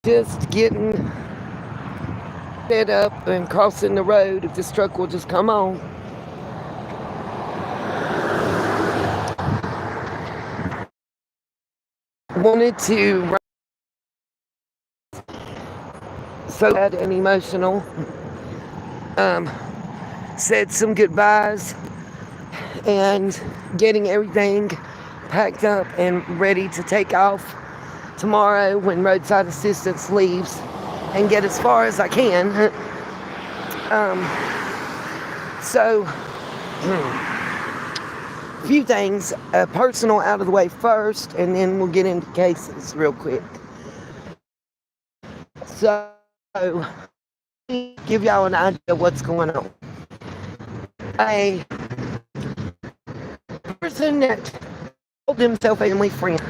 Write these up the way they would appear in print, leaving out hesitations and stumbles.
just getting fed up and crossing the road. If this truck will just come on. Wanted to so sad and emotional. Um, Said some goodbyes and getting everything packed up and ready to take off tomorrow when roadside assistance leaves and get as far as I can. So, a few things, personal out of the way first, and then we'll get into cases real quick. So, give y'all an idea of what's going on. A person that called himself a family friend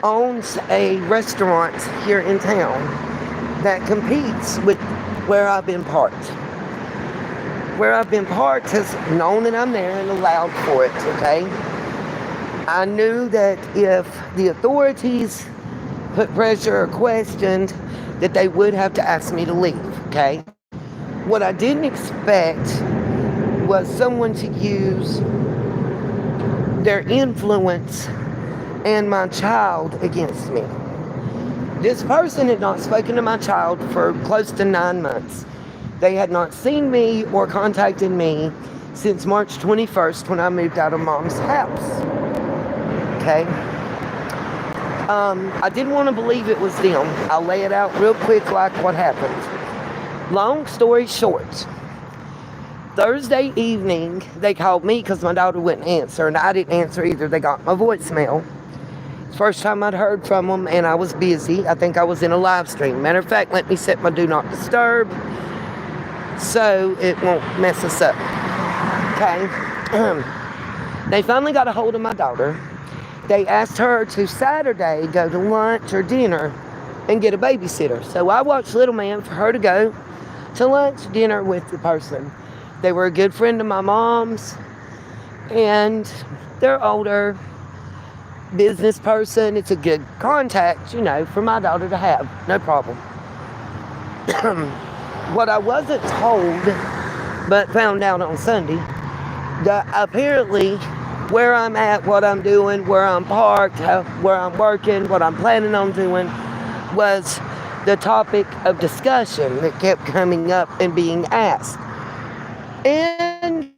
owns a restaurant here in town that competes with where I've been parked. Where I've been parked has known that I'm there and allowed for it, okay? I knew that if the authorities put pressure or questioned, that they would have to ask me to leave, okay? What I didn't expect was someone to use their influence and my child against me. This person had not spoken to my child for close to 9 months. They had not seen me or contacted me since March 21st when I moved out of mom's house. Okay? I didn't want to believe it was them. I'll lay it out real quick like what happened. Long story short, Thursday evening, they called me because my daughter wouldn't answer, and I didn't answer either. They got my voicemail. First time I'd heard from them, and I was busy. I think I was in a live stream. Matter of fact, let me set my do not disturb so it won't mess us up. Okay? They finally got a hold of my daughter. They asked her to Saturday go to lunch or dinner and get a babysitter. So I watched Little Man for her to go to lunch, dinner with the person. They were a good friend of my mom's, and they're older, business person. It's a good contact, for my daughter to have. No problem. What I wasn't told, but found out on Sunday, that apparently where I'm at, what I'm doing, where I'm parked, where I'm working, what I'm planning on doing, was the topic of discussion that kept coming up and being asked. And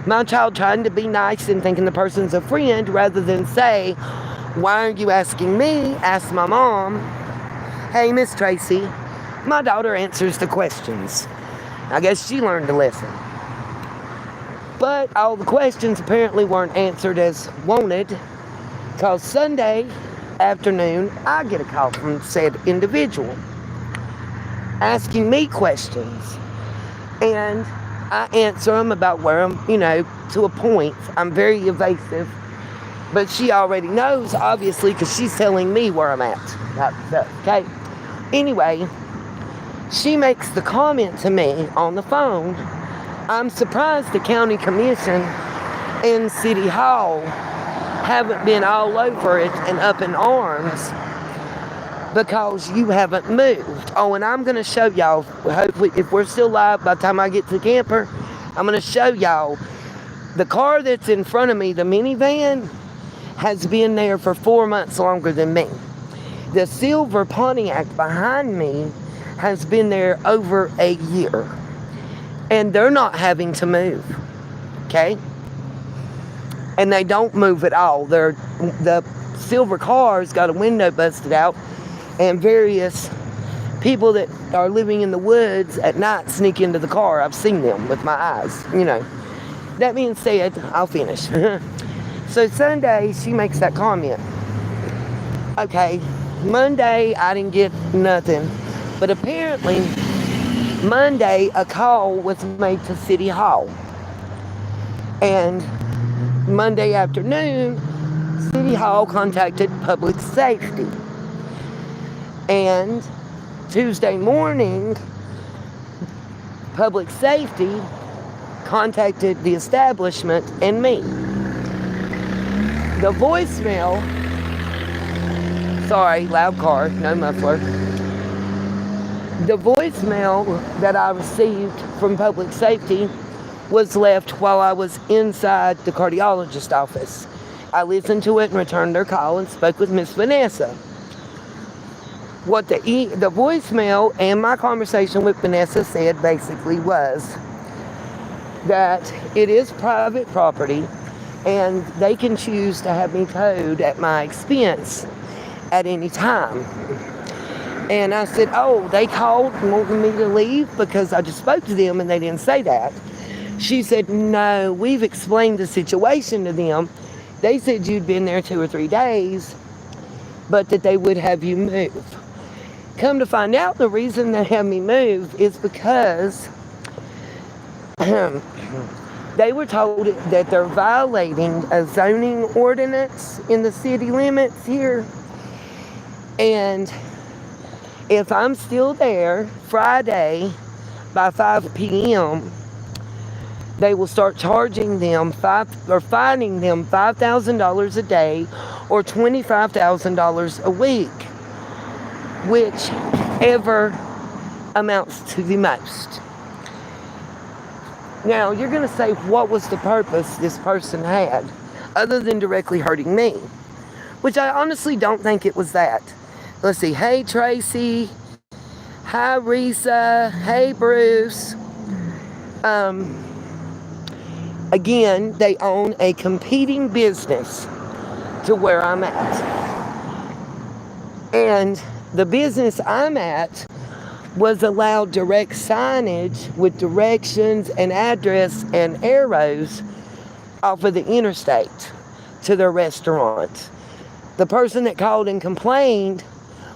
my child trying to be nice and thinking the person's a friend rather than say, why are you asking me? Ask my mom. Hey, Miss Tracy, my daughter answers the questions. I guess she learned a lesson. But all the questions apparently weren't answered as wanted, because Sunday afternoon, I get a call from said individual asking me questions. And I answer them about where I'm, to a point. I'm very evasive. But she already knows, obviously, because she's telling me where I'm at. Okay? Anyway, she makes the comment to me on the phone, I'm surprised the county commission and city hall haven't been all over it and up in arms because you haven't moved. Oh, and I'm going to show y'all, hopefully, if we're still live by the time I get to the camper, I'm going to show y'all the car that's in front of me, the minivan, has been there for 4 months longer than me. The silver Pontiac behind me has been there over a year. And they're not having to move. Okay? And they don't move at all. The silver car's got a window busted out, and various people that are living in the woods at night sneak into the car. I've seen them with my eyes, That being said, I'll finish. So Sunday, she makes that comment. Okay, Monday, I didn't get nothing. But apparently, Monday, a call was made to City Hall. And Monday afternoon, City Hall contacted Public Safety. And Tuesday morning, Public Safety contacted the establishment and me. The voicemail Sorry, loud car, no muffler. The voicemail that I received from public safety was left while I was inside the cardiologist office. I listened to it and returned their call and spoke with Miss Vanessa. What the voicemail and my conversation with Vanessa said basically was that it is private property and they can choose to have me towed at my expense at any time. And I said, oh, they called wanting me to leave because I just spoke to them and they didn't say that. She said, no, we've explained the situation to them. They said you'd been there 2 or 3 days, but that they would have you move. Come to find out, the reason they have me move is because they were told that they're violating a zoning ordinance in the city limits here. And if I'm still there Friday by 5 p.m., they will start charging them fining them $5,000 a day or $25,000 a week, whichever amounts to the most. Now, you're going to say, what was the purpose this person had other than directly hurting me? Which I honestly don't think it was that. Let's see. Hey, Tracy. Hi, Risa. Hey, Bruce. Again, they own a competing business to where I'm at. And the business I'm at was allowed direct signage with directions and address and arrows off of the interstate to their restaurant. The person that called and complained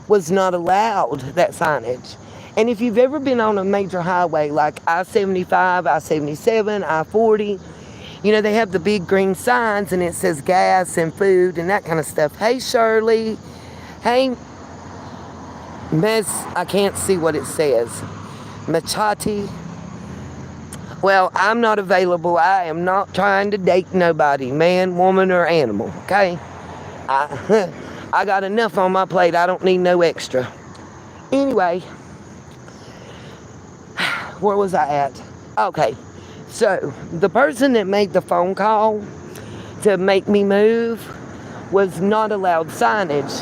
was not allowed that signage. And if you've ever been on a major highway like I-75, I-77, I-40, you know, they have the big green signs and it says gas and food and that kind of stuff. Hey, Shirley. Hey, I can't see what it says. Machati. Well, I'm not available. I am not trying to date nobody, man, woman, or animal, okay? I got enough on my plate. I don't need no extra. Anyway, where was I at? Okay, so the person that made the phone call to make me move was not allowed signage.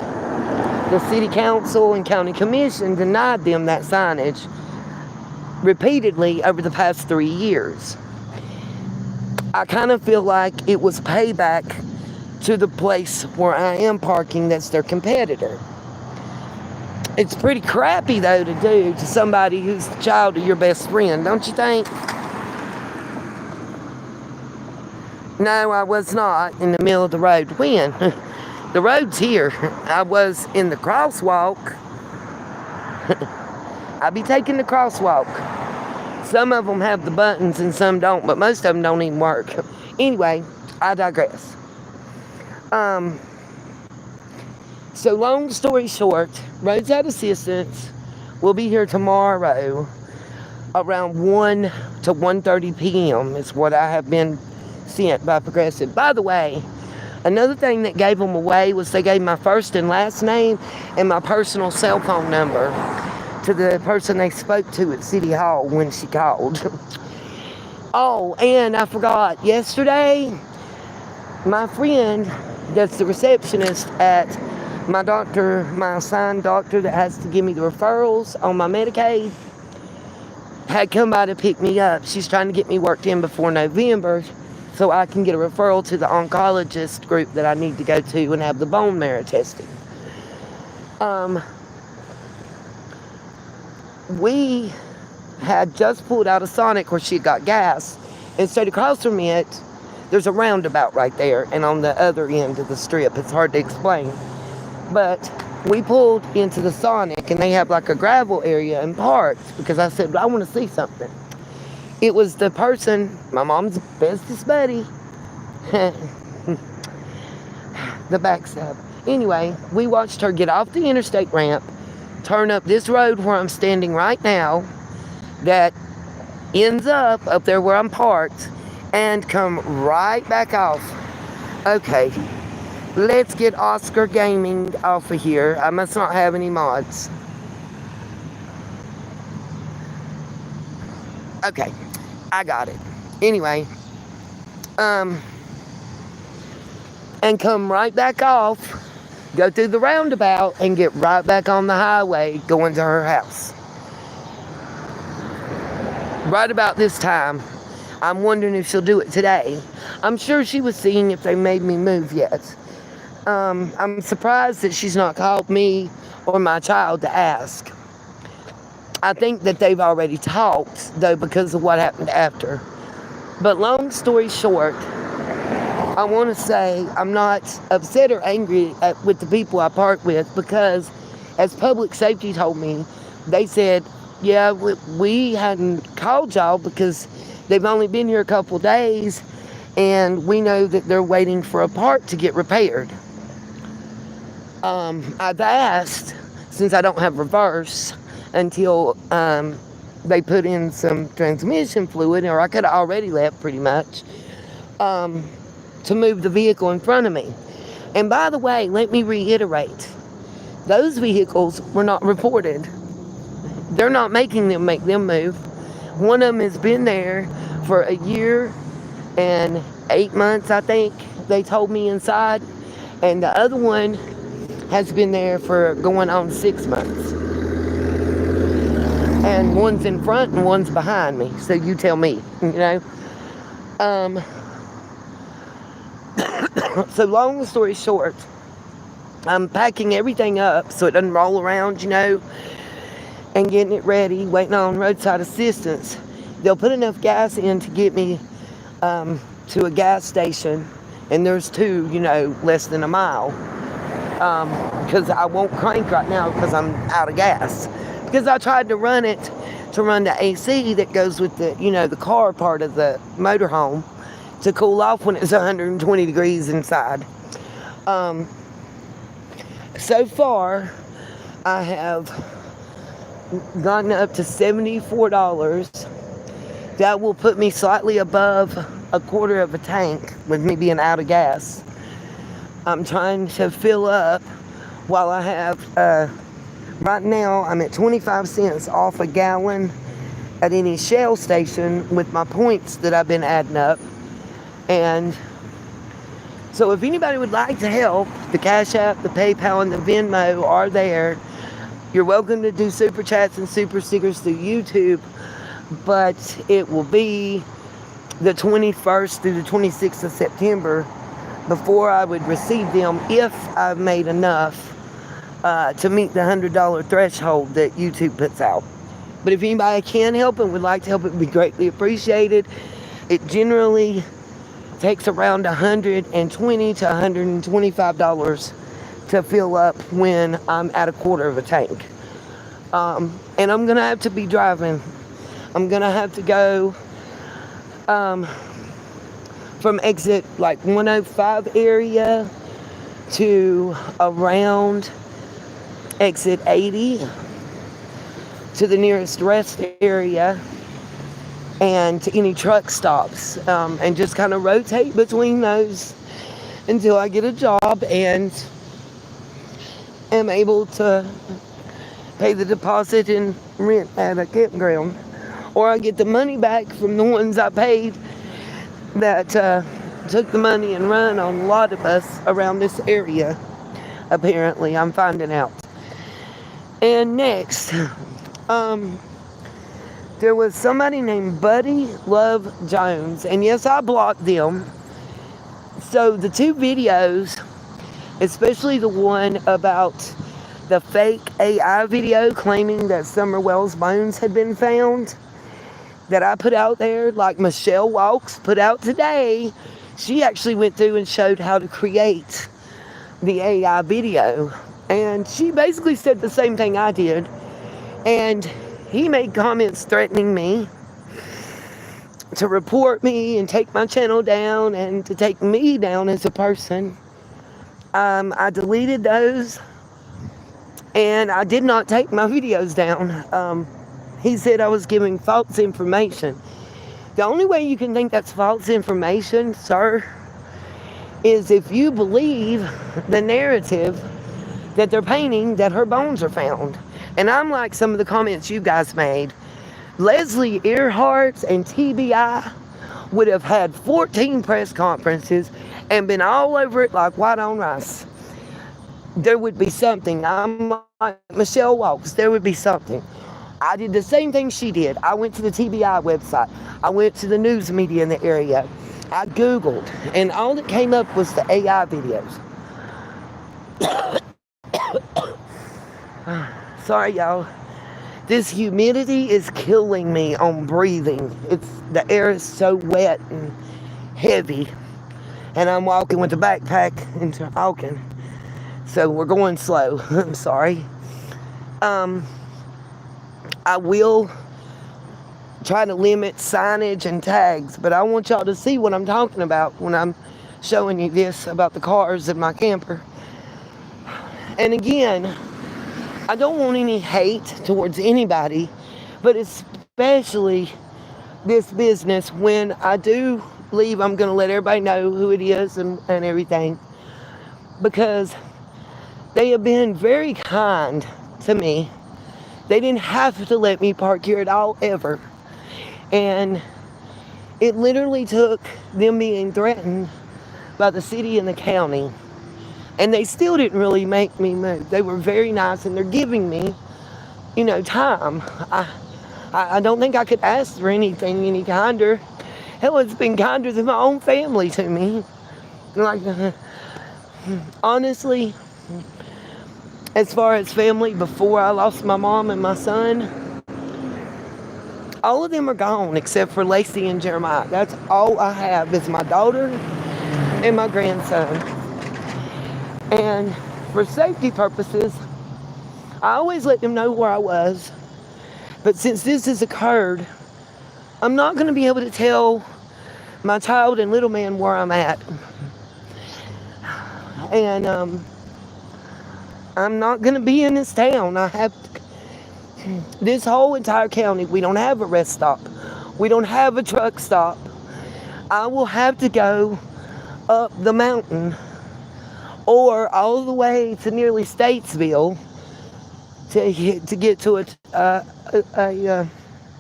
The city council and county commission denied them that signage repeatedly over the past 3 years. I kind of feel like it was payback to the place where I am parking that's their competitor. It's pretty crappy, though, to do to somebody who's the child of your best friend, don't you think? No, I was not in the middle of the road. When? The road's here. I was in the crosswalk. I'll be taking the crosswalk. Some of them have the buttons and some don't, but most of them don't even work. Anyway, I digress. So long story short, roadside assistance will be here tomorrow around 1 to 1:30 p.m. is what I have been sent by Progressive. By the way, another thing that gave them away was they gave my first and last name and my personal cell phone number to the person they spoke to at City Hall when she called. Oh, and I forgot, yesterday, my friend that's the receptionist at my doctor, my assigned doctor that has to give me the referrals on my Medicaid, had come by to pick me up. She's trying to get me worked in before November so I can get a referral to the oncologist group that I need to go to and have the bone marrow testing. We had just pulled out of Sonic where she got gas, and straight across from it, there's a roundabout right there, and on the other end of the strip, it's hard to explain. But we pulled into the Sonic, and they have like a gravel area and parked, because I said, I want to see something. It was the person, my mom's bestest buddy, the backside. Anyway, we watched her get off the interstate ramp, turn up this road where I'm standing right now, that ends up there where I'm parked, and come right back off. Okay, Let's get Oscar Gaming off of here. I must not have any mods. Okay, I got it. Anyway, and come right back off, go through the roundabout, and get right back on the highway going to her house. Right about this time, I'm wondering if she'll do it today. I'm sure she was seeing if they made me move yet. I'm surprised that she's not called me or my child to ask. I think that they've already talked, though, because of what happened after. But long story short, I want to say I'm not upset or angry with the people I park with, because as public safety told me, they said, yeah, we hadn't called y'all because they've only been here a couple days, and we know that they're waiting for a part to get repaired. I've asked, since I don't have reverse, until they put in some transmission fluid, or I could have already left pretty much, to move the vehicle in front of me. And by the way, let me reiterate, those vehicles were not reported. They're not making them make them move. One of them has been there for 1 year and 8 months, I think, they told me inside. And the other one has been there for going on 6 months. And one's in front and one's behind me. So you tell me, you know. So long story short, I'm packing everything up so it doesn't roll around, you know, and getting it ready, waiting on roadside assistance. They'll put enough gas in to get me to a gas station, and there's 2, you know, less than a mile. Because I won't crank right now because I'm out of gas. Because I tried to run it to run the AC that goes with the, you know, the car part of the motorhome to cool off when it's 120 degrees inside. So far, I have gotten up to $74. That will put me slightly above a quarter of a tank with me being out of gas. I'm trying to fill up while I have, right now I'm at 25 cents off a gallon at any Shell station with my points that I've been adding up. And so if anybody would like to help, the Cash App, the PayPal, and the Venmo are there. You're welcome to do super chats and super stickers through YouTube, but it will be the 21st through the 26th of September before I would receive them, if I've made enough to meet the $100 threshold that YouTube puts out. But if anybody can help and would like to help, it would be greatly appreciated. It generally takes around $120 to $125 to fill up when I'm at a quarter of a tank. And I'm gonna have to be driving. I'm gonna have to go from exit like 105 area to around exit 80 to the nearest rest area and to any truck stops, and just kind of rotate between those until I get a job and am able to pay the deposit and rent at a campground, or I get the money back from the ones I paid that took the money and run on a lot of us around this area. Apparently, I'm finding out. And next, there was somebody named Buddy Love Jones, and yes, I blocked them. So the 2 videos, especially the one about the fake AI video claiming that Summer Wells' bones had been found, that I put out there, like Michelle Walks put out today, she actually went through and showed how to create the AI video. And she basically said the same thing I did. And he made comments threatening me to report me and take my channel down and to take me down as a person. I deleted those, and I did not take my videos down. He said I was giving false information. The only way you can think that's false information, sir, is if you believe the narrative that they're painting that her bones are found. And I'm like some of the comments you guys made. Leslie Earhart and TBI would have had 14 press conferences and been all over it like white on rice. There would be something. I'm like Michelle Walks. There would be something. I did the same thing she did. I went to the TBI website. I went to the news media in the area. I Googled, and all that came up was the AI videos. Sorry, y'all. This humidity is killing me on breathing. The air is so wet and heavy, and I'm walking with a backpack and talking, so we're going slow. I'm sorry. I will try to limit signage and tags, but I want y'all to see what I'm talking about when I'm showing you this about the cars in my camper. And again, I don't want any hate towards anybody, but especially this business. When I do leave, I'm going to let everybody know who it is and everything, because they have been very kind to me. They didn't have to let me park here at all, ever. And it literally took them being threatened by the city and the county. And they still didn't really make me move. They were very nice, and they're giving me, time. I don't think I could ask for anything any kinder. Hell, it's been kinder than my own family to me. Like, honestly, as far as family, before I lost my mom and my son, all of them are gone except for Lacey and Jeremiah. That's all I have is my daughter and my grandson. And for safety purposes, I always let them know where I was. But since this has occurred, I'm not going to be able to tell my child and little man where I'm at. And I'm not going to be in this town. This whole entire county, we don't have a rest stop. We don't have a truck stop. I will have to go up the mountain or all the way to nearly Statesville to get to a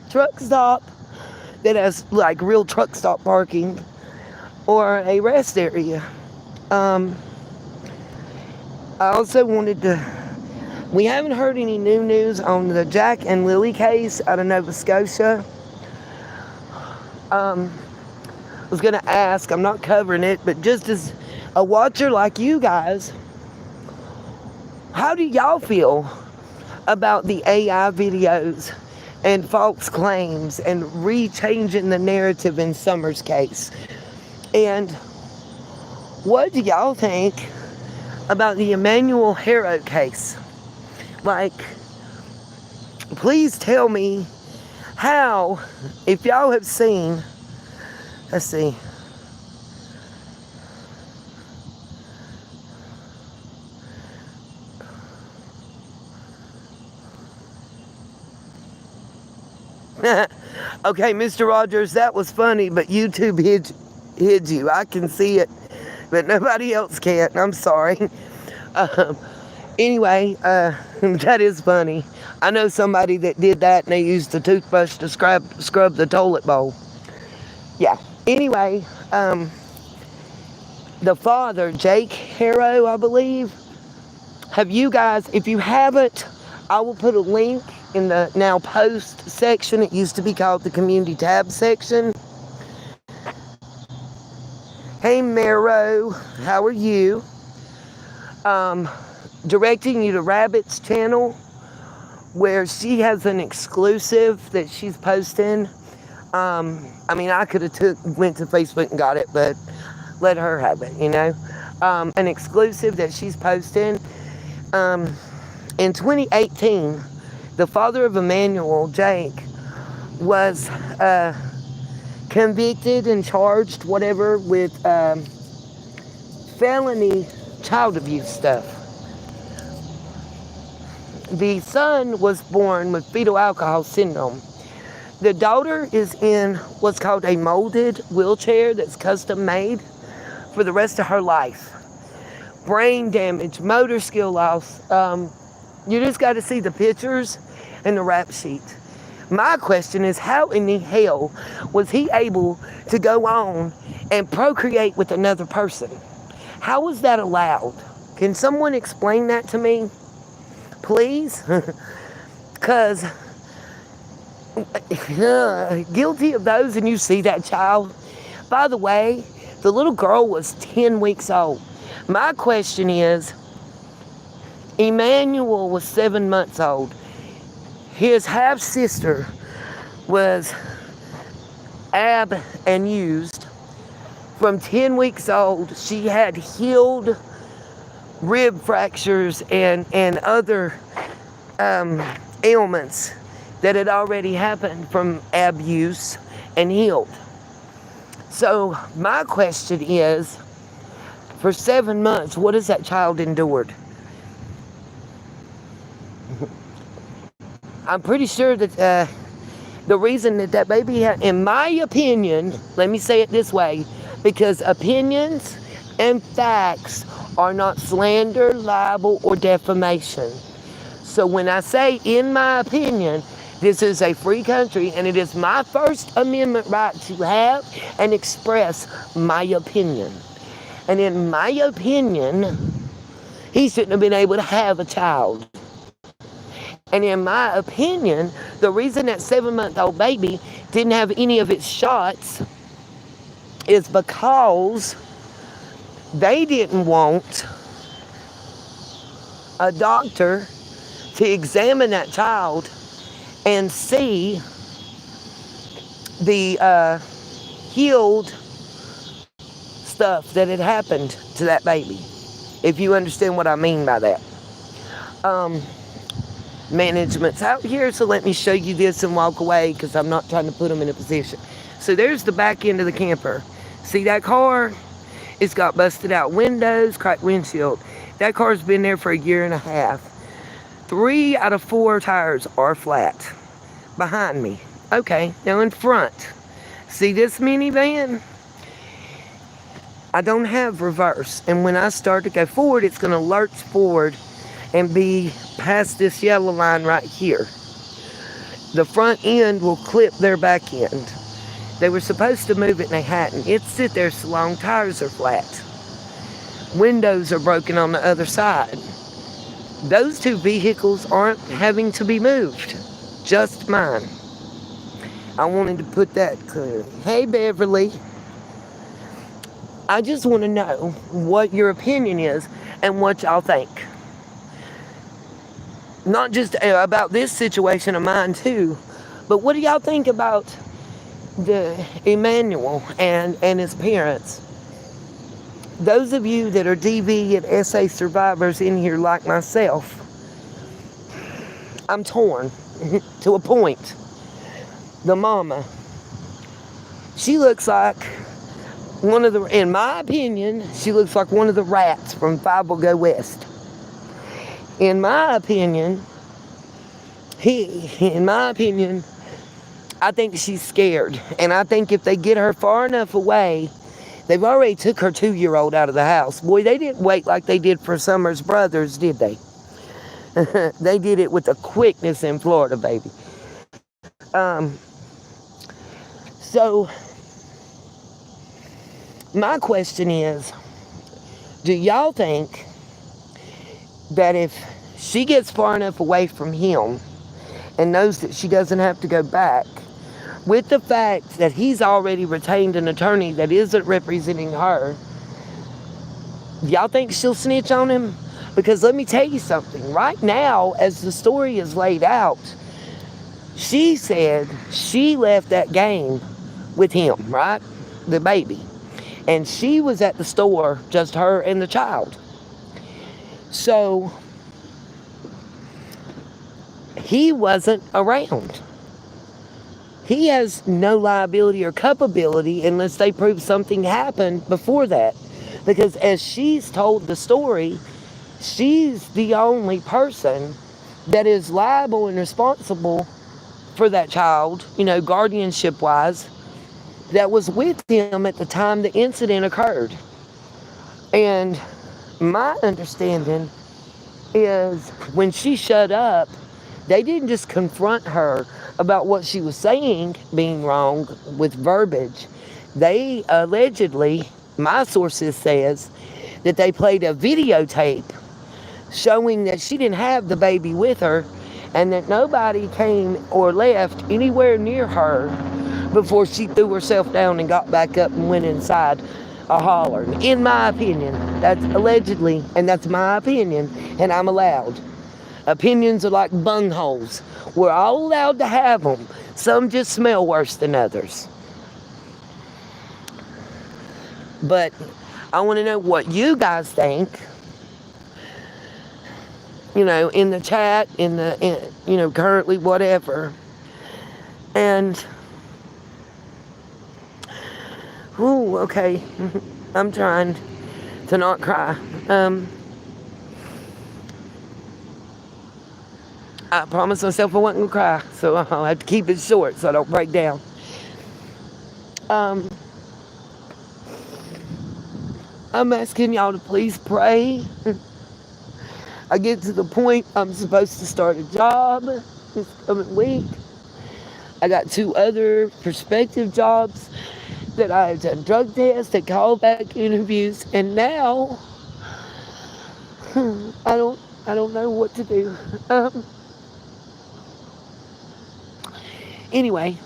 truck stop that has like real truck stop parking or a rest area. I also wanted we haven't heard any new news on the Jack and Lily case out of Nova Scotia. I was going to ask, I'm not covering it, but just as a watcher like you guys, how do y'all feel about the AI videos and false claims and rechanging the narrative in Summer's case? And what do y'all think about the Emmanuel Harrow case? Like, please tell me how, if y'all have seen, let's see. Okay, Mr. Rogers, that was funny, but YouTube hid you. I can see it, but nobody else can. I'm sorry. Anyway, that is funny. I know somebody that did that, and they used the toothbrush to scrub the toilet bowl. Yeah. Anyway, the father, Jake Harrow, I believe. Have you guys, if you haven't, I will put a link in the now post section. It used to be called the community tab section. Hey, Mero, how are you? Directing you to Rabbit's channel, where she has an exclusive that she's posting. I mean, I could have went to Facebook and got it, but let her have it, an exclusive that she's posting. In 2018, the father of Emmanuel, Jake, was convicted and charged, whatever, with felony child abuse stuff. The son was born with fetal alcohol syndrome. The daughter is in what's called a molded wheelchair that's custom made for the rest of her life. Brain damage, motor skill loss. You just got to see the pictures and the rap sheet. My question is, how in the hell was he able to go on and procreate with another person? How was that allowed? Can someone explain that to me, please? Because guilty of those, and you see that child. By the way, the little girl was 10 weeks old. My question is, Emmanuel was 7 months old. His half-sister was abused from 10 weeks old. She had healed rib fractures and other ailments that had already happened from abuse and healed. So my question is, for 7 months, what has that child endured? I'm pretty sure that the reason that baby had, in my opinion, let me say it this way, because opinions and facts are not slander, libel, or defamation. So when I say in my opinion, this is a free country and it is my First Amendment right to have and express my opinion. And in my opinion, he shouldn't have been able to have a child. And in my opinion, the reason that 7-month-old baby didn't have any of its shots is because they didn't want a doctor to examine that child and see the healed stuff that had happened to that baby, if you understand what I mean by that. Management's out here, so let me show you this and walk away because I'm not trying to put them in a position. So there's the back end of the camper. See that car? It's got busted out windows, cracked windshield. That car's been there for 1.5 years. 3 out of 4 tires are flat. Behind me. Okay, now in front. See this minivan? I don't have reverse. And when I start to go forward, it's going to lurch forward and be past this yellow line right here. The front end will clip their back end. They were supposed to move it and they hadn't. It's sit there so long, tires are flat. Windows are broken on the other side. Those 2 vehicles aren't having to be moved. Just mine. I wanted to put that clear. Hey, Beverly. I just want to know what your opinion is and what y'all think. Not just about this situation of mine too, but what do y'all think about the Emmanuel and his parents? Those of you that are DV and SA survivors in here like myself, I'm torn to a point. The mama, she looks like one of the, in my opinion, she looks like one of the rats from Five Will Go West. In my opinion, I think she's scared. And I think if they get her far enough away, they've already took her 2-year-old out of the house. Boy, they didn't wait like they did for Summer's brothers, did they? They did it with a quickness in Florida, baby. So, my question is, do y'all think that if she gets far enough away from him and knows that she doesn't have to go back, with the fact that he's already retained an attorney that isn't representing her, y'all think she'll snitch on him? Because let me tell you something. Right now, as the story is laid out, she said she left that game with him, right? The baby. And she was at the store, just her and the child. So, he wasn't around. He has no liability or culpability unless they prove something happened before that. Because as she's told the story, she's the only person that is liable and responsible for that child, guardianship-wise, that was with him at the time the incident occurred. And my understanding is when she shut up, they didn't just confront her about what she was saying being wrong with verbiage. They allegedly, my sources says, that they played a videotape showing that she didn't have the baby with her and that nobody came or left anywhere near her before she threw herself down and got back up and went inside a holler. In my opinion, that's allegedly, and that's my opinion, and I'm allowed. Opinions are like bungholes. We're all allowed to have them. Some just smell worse than others. But I want to know what you guys think. In the chat, currently, whatever. And, okay. I'm trying to not cry. I promised myself I wasn't going to cry, so I'll have to keep it short so I don't break down. I'm asking y'all to please pray. I get to the point I'm supposed to start a job this coming week. I got 2 other prospective jobs that I have done drug tests and callback interviews, and now I don't know what to do. Anyway,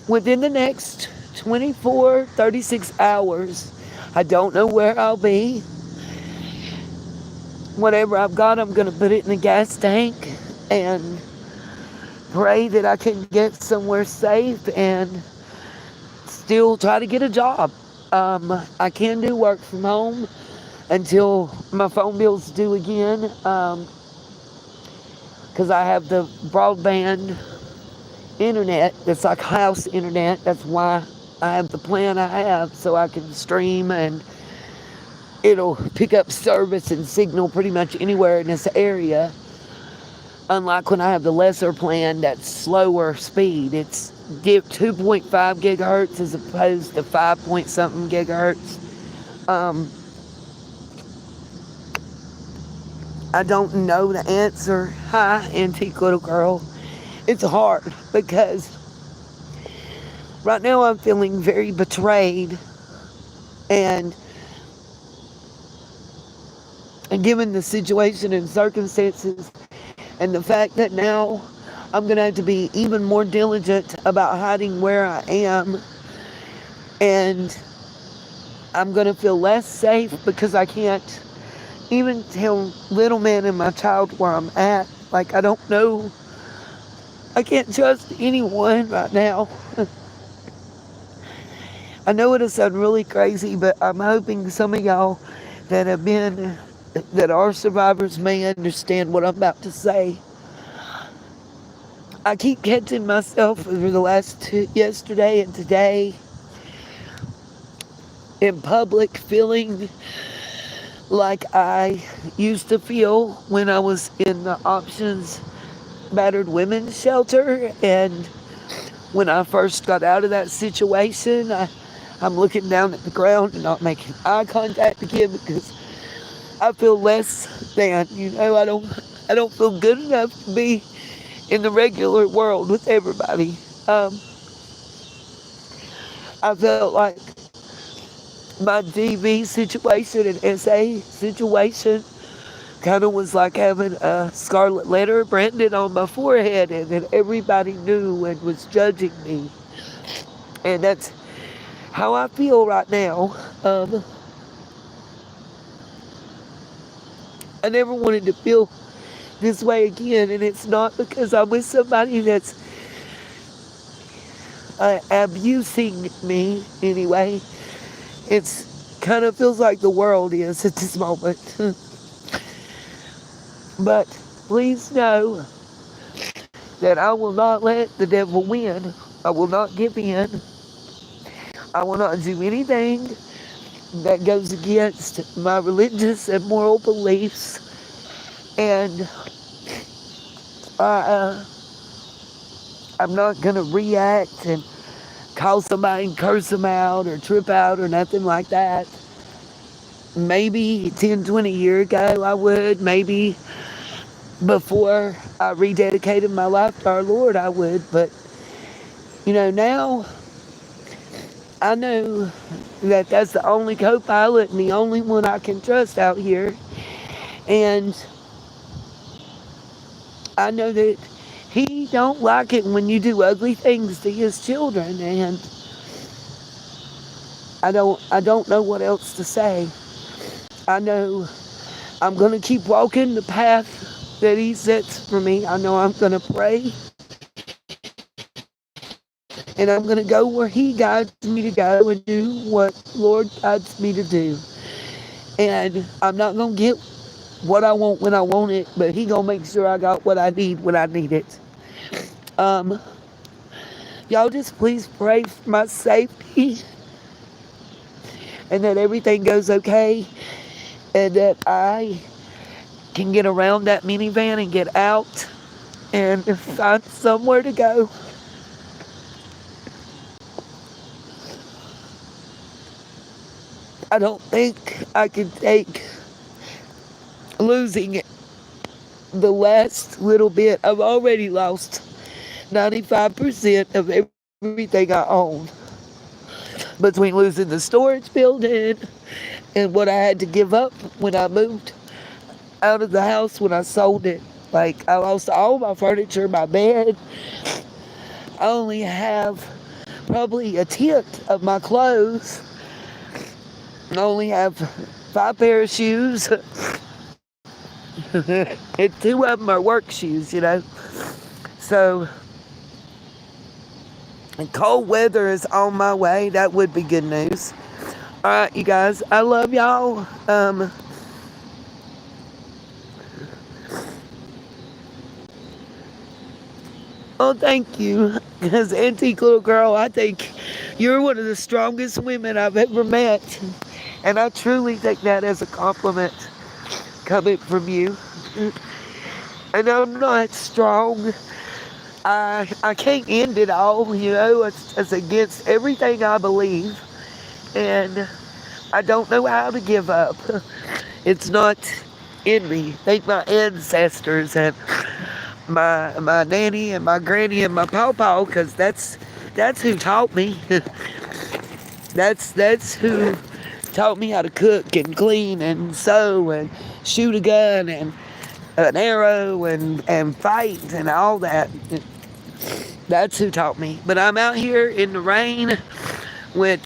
within the next 36 hours, I don't know where I'll be. Whatever I've got, I'm going to put it in the gas tank and pray that I can get somewhere safe and still try to get a job. I can do work from home until my phone bill's due again, because I have the broadband internet that's like house internet. That's why I have the plan I have, so I can stream and it'll pick up service and signal pretty much anywhere in this area. Unlike when I have the lesser plan that's slower speed. It's 2.5 gigahertz as opposed to 5 point something gigahertz. I don't know the answer. Hi, antique little girl. It's hard because right now I'm feeling very betrayed, and given the situation and circumstances and the fact that now I'm going to have to be even more diligent about hiding where I am, and I'm going to feel less safe because I can't even tell little man and my child where I'm at. Like, I don't know. I can't trust anyone right now. I know it'll sound really crazy, but I'm hoping some of y'all that are survivors may understand what I'm about to say. I keep catching myself over the last yesterday and today in public feeling like I used to feel when I was in the Options Battered Women's Shelter, and when I first got out of that situation, I'm looking down at the ground and not making eye contact again because I feel less than, I don't feel good enough to be in the regular world with everybody. I felt like my DV situation and SA situation kind of was like having a scarlet letter branded on my forehead, and that everybody knew and was judging me. And that's how I feel right now. I never wanted to feel this way again, and it's not because I'm with somebody that's abusing me anyway. It's kind of feels like the world is at this moment. But please know that I will not let the devil win. I will not give in. I will not do anything that goes against my religious and moral beliefs. And I'm not going to react and call somebody and curse them out or trip out or nothing like that. Maybe 10, 20 years ago I would. Maybe before I rededicated my life to our Lord I would. But, now I know that that's the only co-pilot and the only one I can trust out here. And I know that he don't like it when you do ugly things to his children, and I don't know what else to say. I know I'm going to keep walking the path that he sets for me. I know I'm going to pray, and I'm going to go where he guides me to go and do what Lord guides me to do. And I'm not going to get what I want when I want it, but he going to make sure I got what I need when I need it. Y'all just please pray for my safety and that everything goes okay and that I can get around that minivan and get out and find somewhere to go. I don't think I can take losing the last little bit. I've already lost 95% of everything I own between losing the storage building and what I had to give up when I moved out of the house when I sold it. Like, I lost all my furniture, my bed. I only have probably a tenth of my clothes. I only have 5 pair of shoes. And 2 of them are work shoes, So, and cold weather is on my way. That would be good news. All right, you guys. I love y'all. Oh, thank you. Because Antique Little Girl, I think you're one of the strongest women I've ever met. And I truly take that as a compliment coming from you. And I'm not strong. I can't end it all, It's against everything I believe. And I don't know how to give up. It's not in me. Thank my ancestors and my nanny and my granny and my pawpaw, because that's who taught me. That's who taught me how to cook and clean and sew and shoot a gun and an arrow and fight and all that. That's who taught me. But I'm out here in the rain with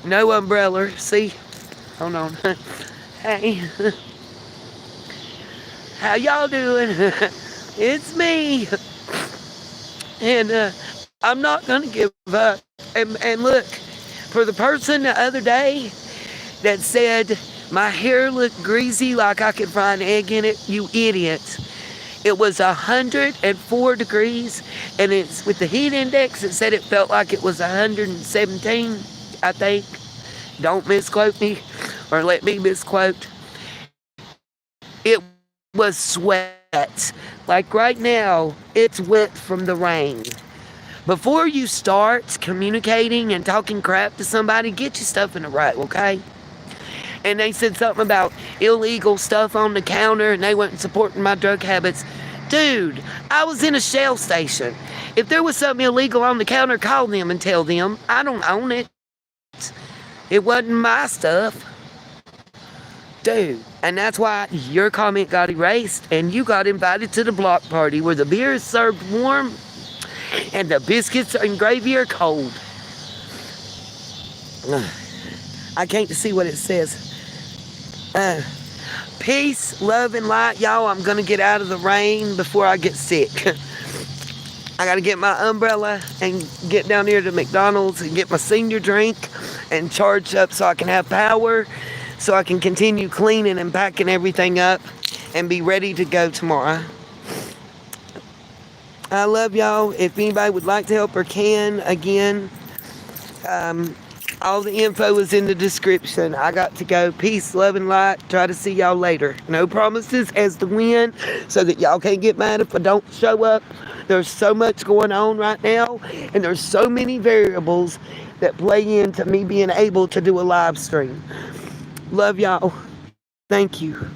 no umbrella. See? Hold on. Hey. How y'all doing? It's me. And I'm not going to give up. And look, for the person the other day that said my hair looked greasy like I could fry an egg in it, you idiot. It was 104 degrees, and it's with the heat index, it said it felt like it was 117, I think. Don't misquote me, or let me misquote. It was sweat. Like right now, it's wet from the rain. Before you start communicating and talking crap to somebody, get your stuff in a row, okay? And they said something about illegal stuff on the counter and they weren't supporting my drug habits. Dude, I was in a Shell station. If there was something illegal on the counter, call them and tell them. I don't own it. It wasn't my stuff. Dude, and that's why your comment got erased and you got invited to the block party where the beer is served warm and the biscuits and gravy are cold. I can't see what it says. Peace, love, and light. Y'all, I'm going to get out of the rain before I get sick. I got to get my umbrella and get down here to McDonald's and get my senior drink and charge up so I can have power, so I can continue cleaning and packing everything up and be ready to go tomorrow. I love y'all. If anybody would like to help or can, again, All the info is in the description. I got to go. Peace, love, and light. Try to see y'all later. No promises as to when, so that y'all can't get mad if I don't show up. There's so much going on right now, and there's so many variables that play into me being able to do a live stream. Love y'all. Thank you.